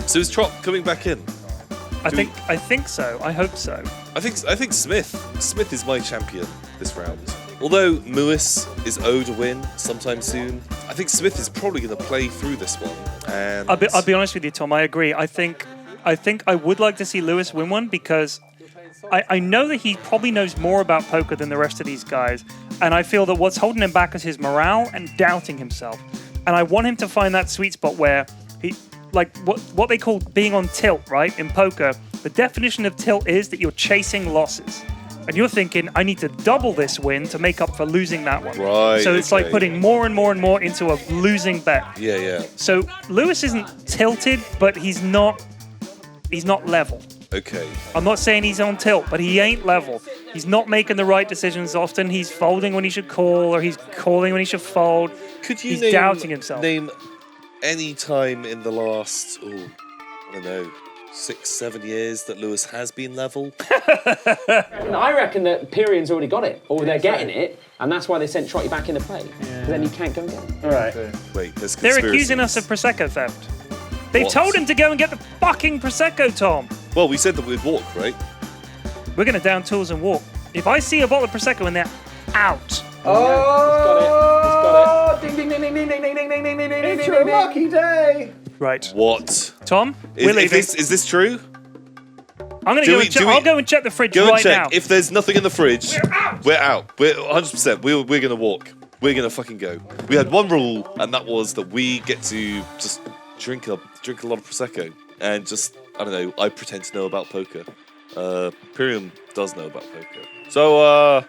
So is Trot coming back in? I think so. I hope so. I think Smith is my champion this round. Although Lewis is owed a win sometime soon, I think Smith is probably going to play through this one. And I'll be honest with you, Tom. I agree. I think I would like to see Lewis win one because I know that he probably knows more about poker than the rest of these guys, and I feel that what's holding him back is his morale and doubting himself. And I want him to find that sweet spot where he, like what they call being on tilt, right? In poker, the definition of tilt is that you're chasing losses. And you're thinking, I need to double this win to make up for losing that one. Right. So it's like putting more and more and more into a losing bet. Yeah. So Lewis isn't tilted, but he's not level. Okay. I'm not saying he's on tilt, but he ain't level. He's not making the right decisions often. He's folding when he should call, or he's calling when he should fold. He's doubting himself. Name any time in the last, I don't know, 6-7 years that Lewis has been level? I reckon that Pyrian's already got it, or they're getting it, and that's why they sent Trotty back into play. Because then you can't go and get it. All right. Wait, there's They're conspiracies. accusing us of Prosecco theft. They What? told him to go and get the fucking Prosecco, Tom. Well, we said that we'd walk, right? We're going to down tools and walk. If I see a bottle of Prosecco and they're out. Oh, he's got it. Ding, ding, ding, ding, ding, ding, ding, ding, ding, ding, ding, it's your lucky day. Right. What? Tom, we're leaving. Is this true? I'm going to go and check. I'll go and check the fridge Go right and check. now. If there's nothing in the fridge, we're out. We're 100%. We're going to walk. We're going to fucking go. We had one rule, and that was that we get to just drink a lot of Prosecco. And just, I don't know, I pretend to know about poker. Pyrian does know about poker. So,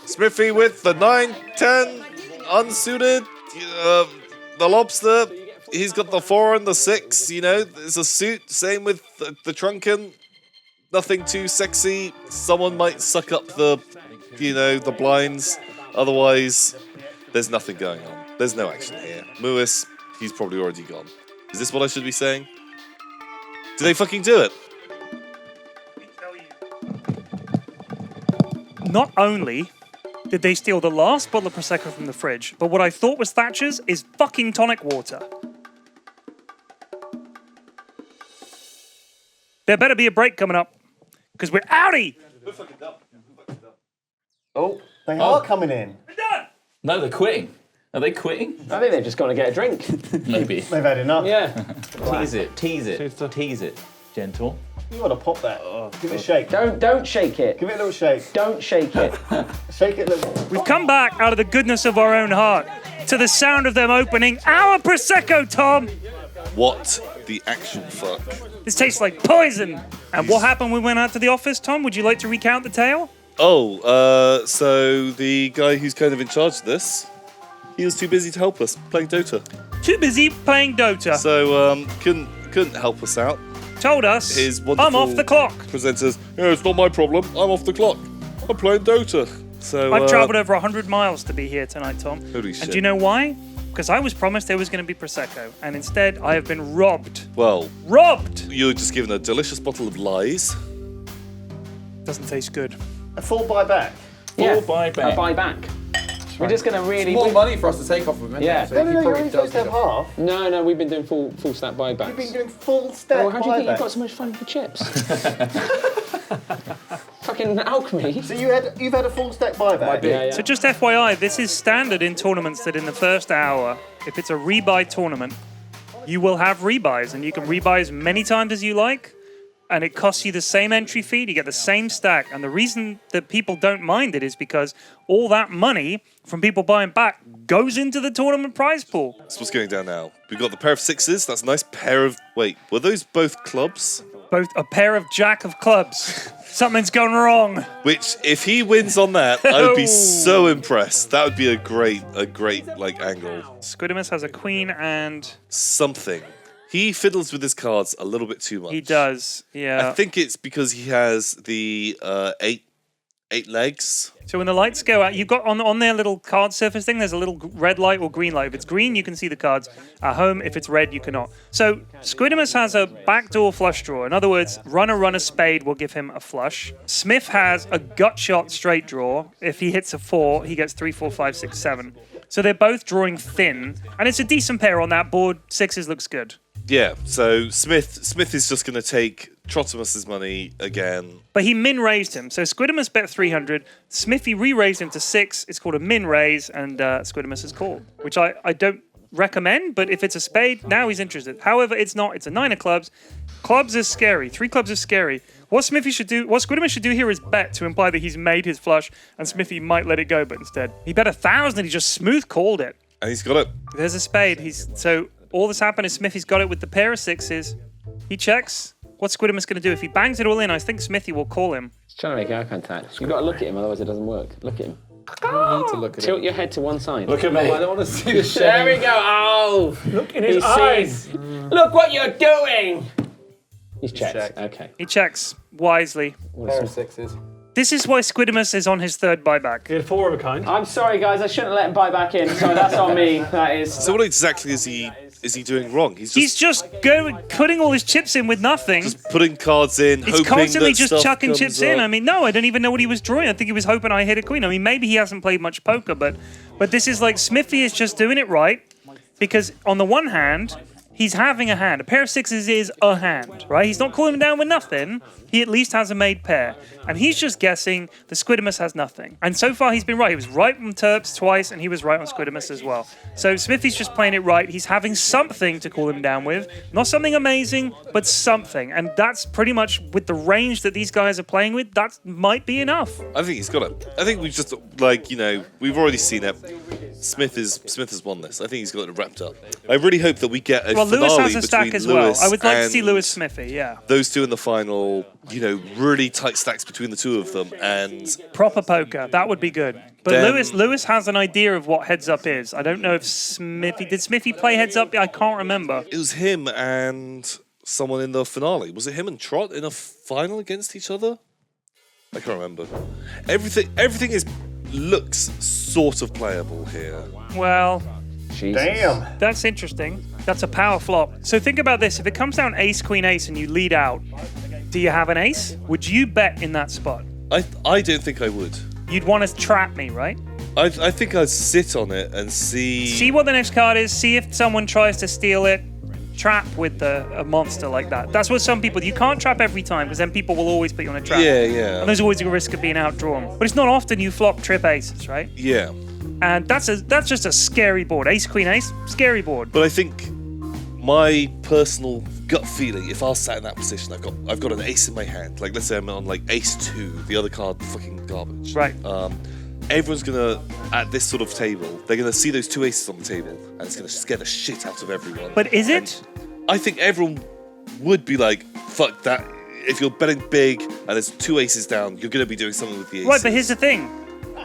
Smithy with the 9-10 unsuited. The lobster, he's got the 4 and the 6, you know, it's a suit. Same with the trunken. Nothing too sexy. Someone might suck up the blinds. Otherwise, there's nothing going on. There's no action here. Lewis, he's probably already gone. Is this what I should be saying? Do they fucking do it? Not only did they steal the last bottle of Prosecco from the fridge, but what I thought was Thatcher's is fucking tonic water. There better be a break coming up, because we're outie! Oh, they are coming in. We're done! No, they're quitting. Are they quitting? I think they've just got to get a drink. Maybe. They've had enough. Yeah. Tease it. Gentle. You want to pop that. Give it a shake. Don't shake it. Give it a little shake. Don't shake it. Shake it a little. We've come back out of the goodness of our own heart to the sound of them opening our Prosecco, Tom! What the actual fuck? This tastes like poison! And what happened when we went out to the office, Tom? Would you like to recount the tale? So the guy who's kind of in charge of this, he was too busy to help us playing Dota. Too busy playing Dota. So, couldn't help us out. Told us, His wonderful I'm off the clock. Presenters, it's not my problem. I'm off the clock. I'm playing Dota. So I've travelled over 100 miles to be here tonight, Tom. Holy shit. And do you know why? Because I was promised there was going to be Prosecco, and instead I have been robbed. Well, Robbed! you're just given a delicious bottle of lies. Doesn't taste good. A full buyback. Yeah. buyback. A buyback. We're just going to really... More money for us to take off of him. Yeah. So No, he you're probably only does supposed to have half. No, we've been doing full stack buybacks. You've been doing full stack Well, how do you think buybacks. you've got so much fun with the chips? Fucking alchemy. So you've had a full stack buyback. Yeah. So just FYI, this is standard in tournaments that in the first hour, if it's a rebuy tournament, you will have rebuys, and you can rebuy as many times as you like, and it costs you the same entry fee, you get the same stack. And the reason that people don't mind it is because all that money from people buying back goes into the tournament prize pool. That's what's going down now. We've got the pair of sixes. That's a nice pair of... Wait, were those both clubs? Both a pair of jack of clubs. Something's gone wrong. Which, if he wins on that, I would be so impressed. That would be a great like angle. Squidimus has a queen and... Something. He fiddles with his cards a little bit too much. He does, yeah. I think it's because he has the eight legs. So when the lights go out, you've got on their little card surface thing, there's a little red light or green light. If it's green, you can see the cards. At home, if it's red, you cannot. So Squidimus has a backdoor flush draw. In other words, runner spade will give him a flush. Smith has a gut shot straight draw. If he hits a 4, he gets 3, 4, 5, 6, 7. So they're both drawing thin, and it's a decent pair on that board. Sixes looks good. Yeah, so Smith is just going to take Trotimus's money again. But he min-raised him. So Squidimus bet 300. Smithy re-raised him to 6. It's called a min-raise, and Squidimus is called, which I don't recommend, but if it's a spade, now he's interested. However, it's not. It's a 9 of clubs. Clubs is scary. 3 clubs is scary. What Squidimus should do here is bet to imply that he's made his flush, and Smithy might let it go, but instead he bet 1,000 and he just smooth called it. And he's got it. There's a spade. So all that's happened is Smithy's got it with the pair of 6s. He checks. What's Squidimus going to do? If he bangs it all in, I think Smithy will call him. He's trying to make eye contact. You've got to look at him, otherwise it doesn't work. Look at him. I need to look at Tilt your head to one side. Look at me. I don't want to see the shame. There we go. Oh, Look in his eyes. Look what you're doing. He's checked. Okay. He checks wisely. Pair of 6s. This is why Squidimus is on his 3rd buyback. He had 4 of a kind. I'm sorry, guys. I shouldn't have let him buy back in. So that's on me. That is. So what exactly is he doing wrong? He's just putting all his chips in with nothing. just putting cards in, It's hoping constantly that just stuff chucking comes chips in. up. I mean, no, I don't even know what he was drawing. I think he was hoping I hit a queen. I mean, maybe he hasn't played much poker, but this is like Smithy is just doing it right because on the one hand, he's having a hand. A pair of 6s is a hand, right? He's not calling him down with nothing. He at least has a made pair. And he's just guessing the Squidimus has nothing. And so far, he's been right. He was right on Terps twice, and he was right on Squidimus as well. So Smithy's just playing it right. He's having something to call him down with. Not something amazing, but something. And that's pretty much with the range that these guys are playing with, that might be enough. I think he's got it. I think we've just, we've already seen it. Smith has won this. I think he's got it wrapped up. I really hope that we get a Well, finale Lewis has a stack between as well. Lewis I would like to see and Lewis Smithy, yeah. those two in the final, really tight stacks between the two of them, and Proper poker, that would be good. But Then- Lewis has an idea of what heads up is. I don't know if did Smithy play heads up? I can't remember. it was him and someone in the finale. Was it him and Trot in a final against each other? I can't remember. Everything looks sort of playable here. Well, Jesus. Damn. that's interesting. That's a power flop. So think about this. If it comes down ace, queen, ace, and you lead out, do you have an ace? Would you bet in that spot? I don't think I would. You'd want to trap me, right? I think I'd sit on it and see what the next card is. See if someone tries to steal it. Trap with a monster like that. That's what some people... You can't trap every time because then people will always put you on a trap. Yeah. And there's always a risk of being outdrawn. But it's not often you flop trip aces, right? Yeah. And that's just a scary board. Ace, queen, ace, scary board. But I think my personal gut feeling, if I was sat in that position, I've got an ace in my hand. Like, let's say I'm on like ace 2, the other card fucking garbage. Right. Everyone's gonna, at this sort of table, they're gonna see those 2 aces on the table, and it's gonna scare the shit out of everyone. But is it? And I think everyone would be like, fuck that. If you're betting big and there's 2 aces down, you're gonna be doing something with the aces. Right, but here's the thing.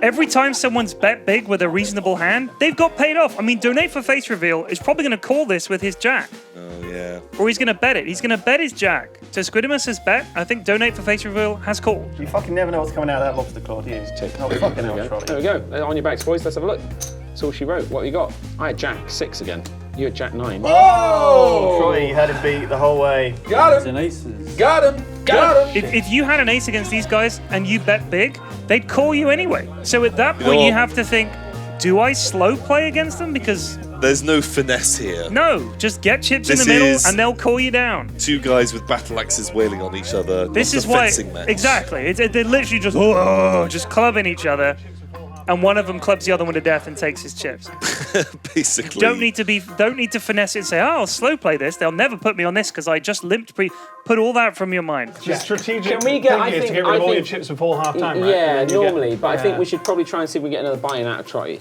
Every time someone's bet big with a reasonable hand, they've got paid off. I mean, Donate for Face Reveal is probably going to call this with his jack. Oh, yeah. Or he's going to bet it. He's going to bet his jack. So Squidimus' bet, I think Donate for Face Reveal has called. You fucking never know what's coming out of that lobster claw, do you? Oh, fucking hell, There Trotty. we go. On your backs, boys. Let's have a look. That's all she wrote. What have you got? I had Jack 6 again. You had Jack 9. Oh! Trotty, you had him beat the whole way. Got him. And aces. Got him. Got him. If you had an ace against these guys and you bet big, they'd call you anyway. So at that know point, you what? have to think, do I slow play against them? Because There's no finesse here. no, just get chips in This the middle is- and they'll call you down. 2 guys with battle axes wailing on each other. This not is a why, fencing match. exactly. They're literally just clubbing each other, and one of them clubs the other one to death and takes his chips. Basically. Don't need to finesse it and say, oh, I'll slow play this. They'll never put me on this because I just limped Put all that from your mind. The strategic Can we get- thing I is to think- get rid of I all your think- chips before half time, right? Yeah, And then you get- normally. But I think Yeah. we should probably try and see if we get another buy-in out of Trotty.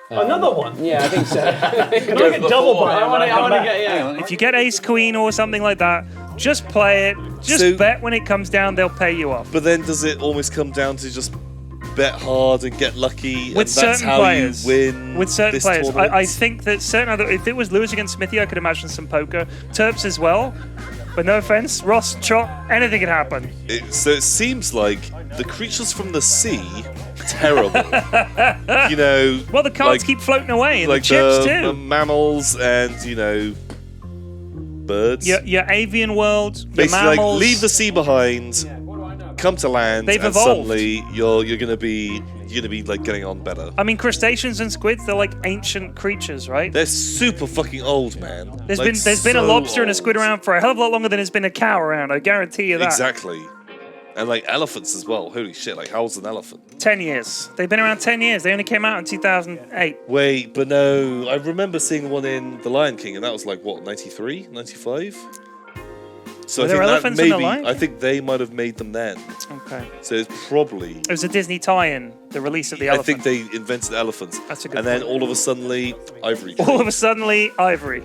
Another one? Yeah, I think so. Can I get double buy? I want to get, yeah. If you get ace queen or something like that, just play it. Just So- bet when it comes down, they'll pay you off. But then does it almost come down to just bet hard and get lucky, With and that's certain how players, you win with certain this players, tournament? I think that certain other. If it was Lewis against Smithy, I could imagine some poker. Terps as well. But no offense, Ross, Chop, anything could happen. So it seems like the creatures from the sea, terrible. Well, the cards keep floating away, and like the chips the too. mammals and birds. Your avian world, your Basically, mammals. like leave the sea behind, come to land, They've and evolved. suddenly you're going to be you're gonna be like getting on better. I mean, crustaceans and squids, they're like ancient creatures, right? They're super fucking old, man. There's Like, been a so lobster and a squid old. around for a hell of a lot longer than there's been a cow around. I guarantee you that. Exactly. And like elephants as well. Holy shit! Like, how old's an elephant? 10 years. They've been around 10 years. They only came out in 2008. Wait, but no. I remember seeing one in The Lion King, and that was like what, 93, 95? So Were there elephants in The Lion I King? think they might have made them then. Okay. So it's probably. It was a Disney tie-in, the release of the I elephant. think they invented elephants. That's a good And then point. all of a suddenly, ivory. All of a sudden, ivory.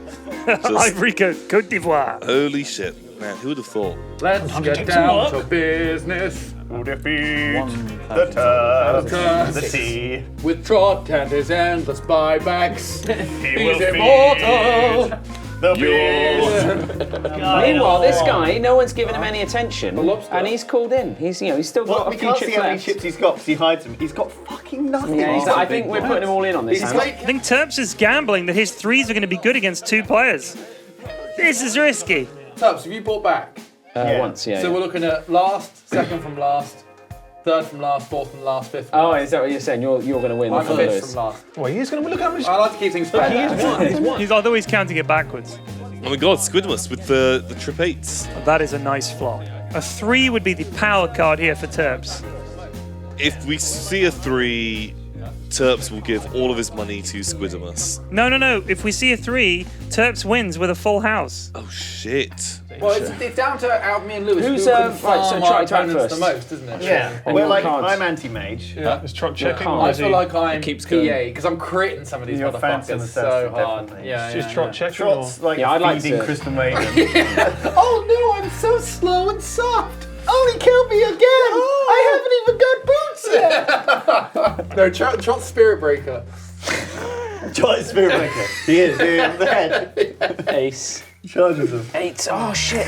Ivory Cote d'Ivoire. Holy shit, man! Who would have thought? Let's get down to business. Who defeats the Turks, the sea? With Trot and his endless buybacks. He will He's immortal. feed the beast. Meanwhile, this guy, no one's giving him any attention, lobster. and he's called in. He's still Well, got we a few can't see chips how many left. chips he's got because he hides them. He's got fucking nothing. Yeah, I think we're putting him all in on this. He's Hannah. like, I think Terps is gambling that his threes are going to be good against 2 players. This is risky. Tubbs, have you bought back? Once, yeah. So we're looking at last, second from last, third from last, fourth from last, fifth from Oh, last. is that what you're saying? You're going to win. I'm from fifth Lewis. from last. Well, he's going to look how much. I like to keep things fair. Although he's counting it backwards. Oh my god, Squidmus with the trip 8s. That is a nice flop. A 3 would be the power card here for Terps. If we see a 3, Terps will give all of his money to Squidmus. No. If we see a 3, Terps wins with a full house. Oh shit. Well, it's down to out me and Lewis. Who's, who can right, so farm try our to opponents first. the most, isn't it? Yeah, On we're your like, cards. I'm anti-mage. Yeah. Is Trot checking? can't. Or I is he, feel like I'm keeps PA going. because I'm critting some of these You're fancy on motherfuckers the so surface, hard. definitely. Yeah, is yeah, Trot yeah. checking? Trot's like Yeah, I'd like feeding to- Crystal Maiden. Oh no, I'm so slow and soft. Oh, he killed me again. I haven't even got boots yet. No, Trot's Spirit Breaker. Trot's Spirit Breaker. He is. The head. Ace. Charges him. 8. Oh, shit.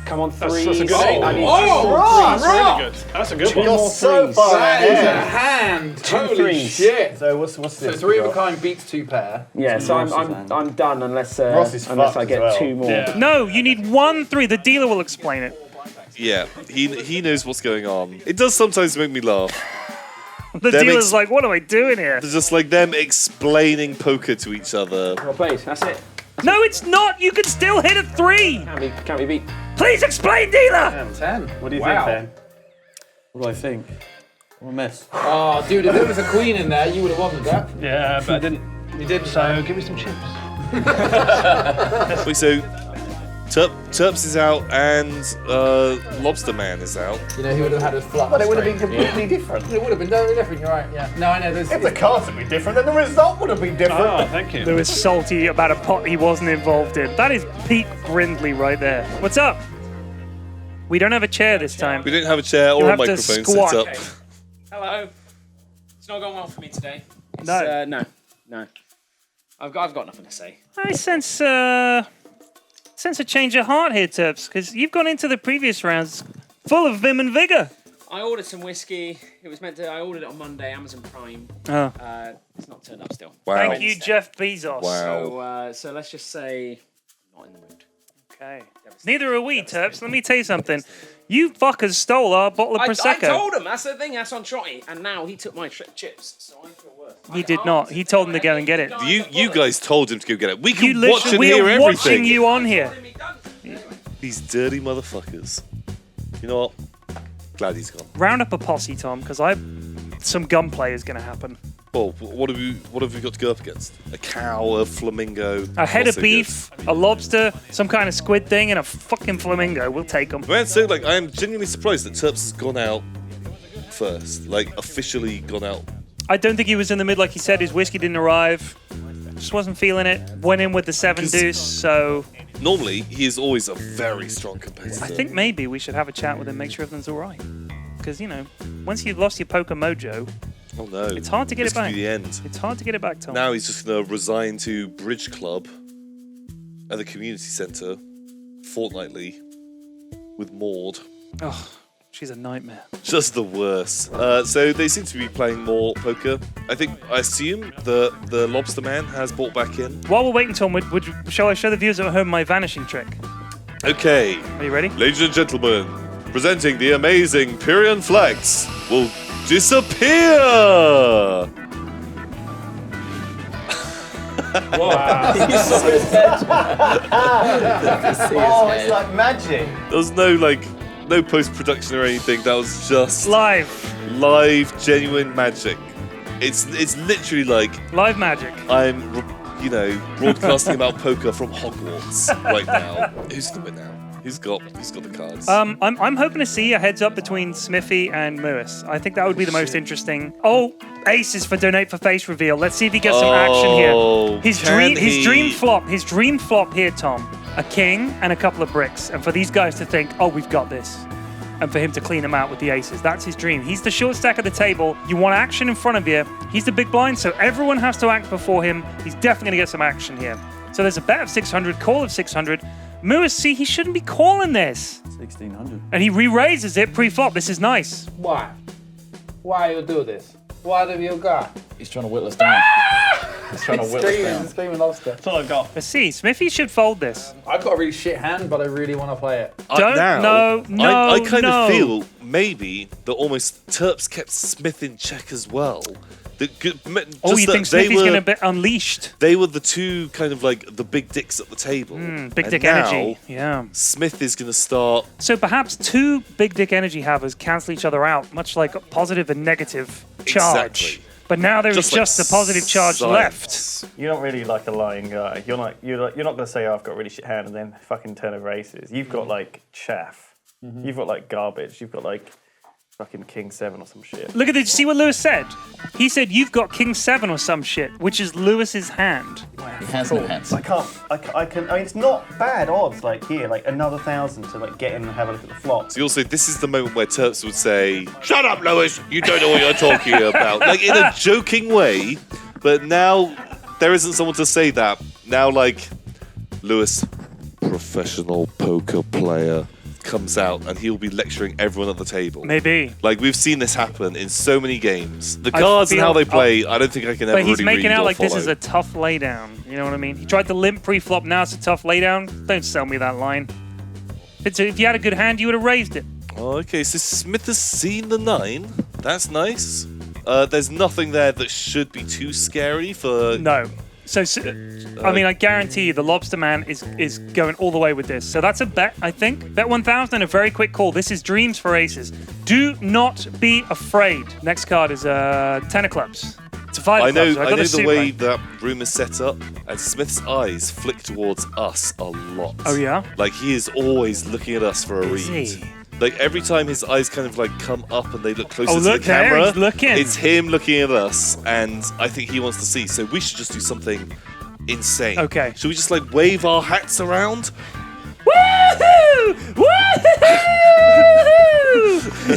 Come on, 3. that's a good I need Oh, really good. That's a good one. You're so threes. far that is a ahead. hand. Two Holy threes. shit. So what's So this? 3 of we a got? kind beats 2 pair. Yeah, so Ross is I'm done unless Ross is unless fucked I as get well. 2 more. Yeah. No, you need 1 3. The dealer will explain it. Yeah, he knows what's going on. It does sometimes make me laugh. The That dealer's makes- like, what am I doing here? It's just like them explaining poker to each other. Well played. That's it. No, it's not. You can still hit a 3. Can't be beat. Please explain, dealer. 10. What do you Wow. think, Ben? What do I think? What a mess. Oh, dude, if there was a queen in there, you would have won with that. Yeah, but I didn't. You didn't. So give me some chips. Wait, so Terps is out and Lobster Man is out. You know, he would have had his flop. But it would have been straight. completely different. It would have been totally different, you're right, yeah. No, I know, there's... If the cards would be different, then the result would have been different. Oh, thank you. Lewis salty about a pot he wasn't involved in. That is peak Brindley right there. What's up? We don't have a chair this time. We don't have a chair You'll or a have to microphone squat. set up. Hello. It's not going well for me today. No. No. I've got nothing to say. I sense a change of heart here, Terps, because you've gone into the previous rounds full of vim and vigor. I ordered some whiskey. It was meant to. I ordered it on Monday, Amazon Prime. Oh. It's not turned up still. Wow. Thank you, Jeff Bezos. Wow. So let's just say, not in the mood. Okay. Neither are we, Terps. Let me tell you something. You fuckers stole our bottle of I Prosecco. told him. That's the thing. That's on Trotty. And now he took my chips. So I feel worse. He did not. He told him to go and get it. You guys told him to go get it. We You can watch literally, and we hear are everything. watching you on here. These dirty motherfuckers. You know what? Glad he's gone. Round up a posse, Tom, because some gunplay is going to happen. Well, what have we got to go up against? A cow, a flamingo, A head what's of it beef, a lobster, some kind of squid thing, and a fucking flamingo. We'll take them. Man, so like I am genuinely surprised that Terps has gone out first, like officially gone out. I don't think he was in the mid like he said. His whiskey didn't arrive. Just wasn't feeling it. Went in with the 7 deuce, so Normally, he is always a very strong competitor. I think maybe we should have a chat with him, make sure everything's all right. Because, you know, once you've lost your poker mojo, Oh no! it's hard to get This it could back. be the end. It's hard to get it back, Tom. Now he's just gonna resign to Bridge Club at the community centre fortnightly with Maud. Oh, she's a nightmare. Just the worst. So they seem to be playing more poker. I assume the Lobster Man has brought back in. While we're waiting, Tom, shall I show the viewers at home my vanishing trick? Okay, Are you ready? ladies and gentlemen, presenting the amazing Pyrian Flex. We'll disappear. You saw his head. Oh, it's like magic. There was no post-production or anything. That was just Live genuine magic. It's literally like live magic. I'm, broadcasting about poker from Hogwarts right now. Who's gonna win now? Who's got the cards? I'm hoping to see a heads up between Smithy and Lewis. I think that would be the most interesting. Oh, aces for donate for face reveal. Let's see if he gets some action here. His dream flop here, Tom. A king and a couple of bricks, and for these guys to think, oh, we've got this, and for him to clean them out with the aces. That's his dream. He's the short stack at the table. You want action in front of you. He's the big blind, so everyone has to act before him. He's definitely gonna get some action here. So there's a bet of 600, call of 600. Lewis, see, he shouldn't be calling this. 1600. And he re-raises it pre-flop. This is nice. Why? Why you do this? What have you got? He's trying to whittle us down. He's trying to whittle us down. Screaming lobster. That's all I've got. Let's see. Smithy should fold this. I've got a really shit hand, but I really want to play it. Don't- I kind no. of feel maybe that almost Terps kept Smith in check as well. Oh, you think Smithy's going to be unleashed? They were the two kind of like the big dicks at the table. Big And dick now, energy. Yeah. Smith is going to start. So perhaps two big dick energy havers cancel each other out, much like a positive and negative charge. Exactly. But now there is Just just like the positive charge science. left. You're not really like a lying guy. You're not going to say, oh, I've got a really shit hand and then fucking turn over aces. You've got like chaff. You've got like garbage. You've got like fucking King 7 or some shit. Look at this. See what Lewis said? He said you've got King 7 or some shit, which is Lewis's hand. He has no hands. I mean, it's not bad odds, like here, like another 1,000 to like get in and have a look at the flops. So also, this is the moment where Terps would say, "Shut up, Lewis! You don't know what you're talking about." Like in a joking way, but now there isn't someone to say that. Now, like Lewis, professional poker player, comes out and he'll be lecturing everyone at the table. Maybe. Like we've seen this happen in so many games. The cards and how they play, I don't think I can ever But he's really making read out or like this follow. is a tough laydown. You know what I mean? He tried to limp pre-flop, now it's a tough laydown. Don't sell me that line. If you had a good hand, you would have raised it. Oh, okay, so Smith has seen the 9. That's nice. There's nothing there that should be too scary for... No. So I mean, I guarantee you the Lobster Man is going all the way with this. So that's a bet, I think. Bet 1,000, a very quick call. This is dreams for aces. Do not be afraid. Next card is 10 of clubs. It's a 5 I of know, clubs. I got know a the suit way line. that room is set up, and Smith's eyes flick towards us a lot. Oh, yeah? Like he is always looking at us for a Is read. he? Like every time his eyes kind of like come up and they look closer Oh, to look the there, camera, he's looking. it's him looking at us, and I think he wants to see. So we should just do something insane. Okay. Should we just like wave our hats around? Woohoo! Woohoo!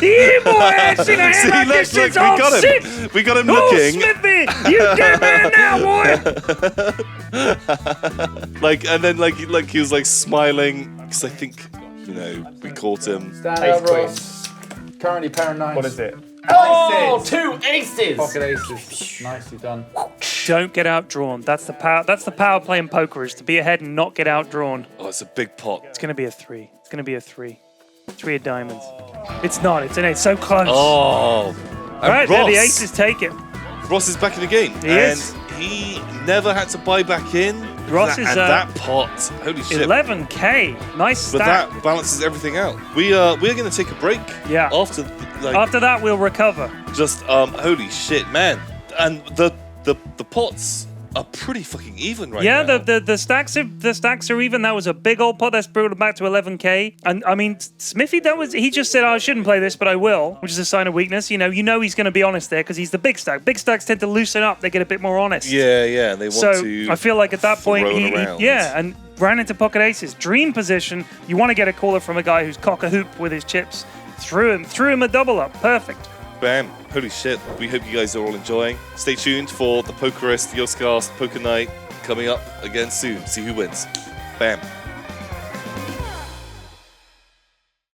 Yeah, boy! See, now See, like look, this look, shit's all sick. we got him Oh, looking. Smithy! You dead man now, boy! Like, and then like he was like smiling because I think we caught him. Stand Ace up, Ross. Currently pair 9. What is it? Oh, 2 aces! Pocket aces. Nicely done. Don't get outdrawn. That's the power. That's the power play in poker, is to be ahead and not get outdrawn. Oh, it's a big pot. It's gonna be a 3. It's gonna be a 3. 3 of diamonds. It's not. It's an 8. So close. Oh, All right, there the Ross. aces take it. Ross is back in the game, He and is. he never had to buy back in. Ross is, and that pot, holy shit! 11K. Nice But stack. that balances everything out. we're going to take a break. Yeah. After After that, we'll recover. just holy shit, man! And the pots are pretty fucking even right Yeah, now. the stacks are even. That was a big old pot. That's brought it back to 11K. And I mean, Smithy, he just said, I shouldn't play this, but I will, which is a sign of weakness. You know he's going to be honest there because he's the big stack. Big stacks tend to loosen up. They get a bit more honest. Yeah, they want So to. I feel like at that point, throw it he around. and ran into pocket aces. Dream position. You want to get a caller from a guy who's cock a hoop with his chips. Threw him a double up. Perfect. Bam! Holy shit! We hope you guys are all enjoying. Stay tuned for the Pokerist Yogscast Poker Night coming up again soon. See who wins. Bam!